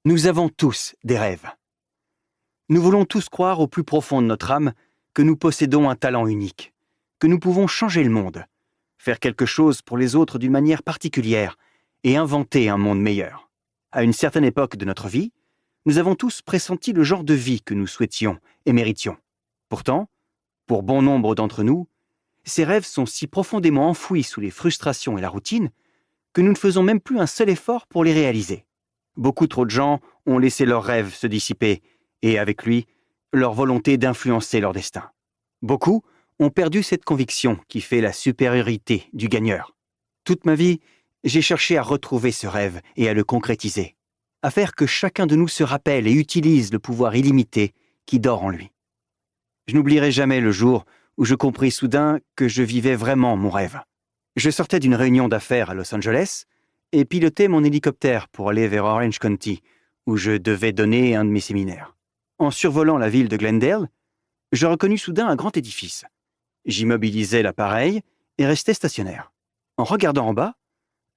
Nous avons tous des rêves. Nous voulons tous croire au plus profond de notre âme que nous possédons un talent unique, que nous pouvons changer le monde, faire quelque chose pour les autres d'une manière particulière et inventer un monde meilleur. À une certaine époque de notre vie, nous avons tous pressenti le genre de vie que nous souhaitions et méritions. Pourtant, pour bon nombre d'entre nous, ces rêves sont si profondément enfouis sous les frustrations et la routine que nous ne faisons même plus un seul effort pour les réaliser. Beaucoup trop de gens ont laissé leurs rêves se dissiper et, avec lui, leur volonté d'influencer leur destin. Beaucoup ont perdu cette conviction qui fait la supériorité du gagneur. Toute ma vie, j'ai cherché à retrouver ce rêve et à le concrétiser, à faire que chacun de nous se rappelle et utilise le pouvoir illimité qui dort en lui. Je n'oublierai jamais le jour où je compris soudain que je vivais vraiment mon rêve. Je sortais d'une réunion d'affaires à Los Angeles et pilotais mon hélicoptère pour aller vers Orange County, où je devais donner un de mes séminaires. En survolant la ville de Glendale, je reconnus soudain un grand édifice. J'immobilisai l'appareil et restai stationnaire. En regardant en bas,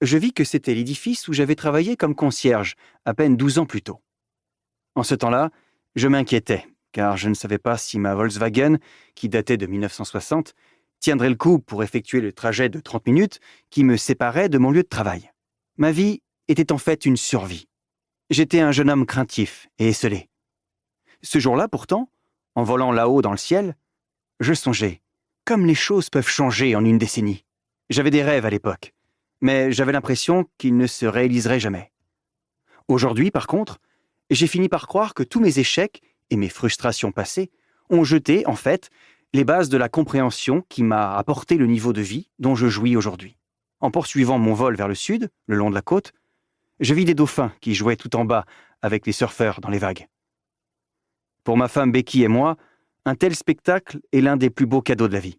je vis que c'était l'édifice où j'avais travaillé comme concierge à peine 12 ans plus tôt. En ce temps-là, je m'inquiétais, car je ne savais pas si ma Volkswagen, qui datait de 1960, tiendrait le coup pour effectuer le trajet de 30 minutes qui me séparait de mon lieu de travail. Ma vie était en fait une survie. J'étais un jeune homme craintif et esseulé. Ce jour-là, pourtant, en volant là-haut dans le ciel, je songeais, comme les choses peuvent changer en une décennie. J'avais des rêves à l'époque, mais j'avais l'impression qu'ils ne se réaliseraient jamais. Aujourd'hui, par contre, j'ai fini par croire que tous mes échecs et mes frustrations passées ont jeté, en fait, les bases de la compréhension qui m'a apporté le niveau de vie dont je jouis aujourd'hui. En poursuivant mon vol vers le sud, le long de la côte, je vis des dauphins qui jouaient tout en bas avec les surfeurs dans les vagues. Pour ma femme Becky et moi, un tel spectacle est l'un des plus beaux cadeaux de la vie.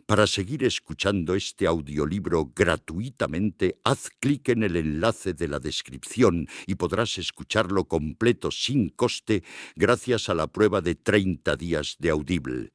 Para seguir escuchando este audiolibro gratuitamente, haz clic en el enlace de la descripción y podrás escucharlo completo sin coste gracias a la prueba de 30 días de Audible.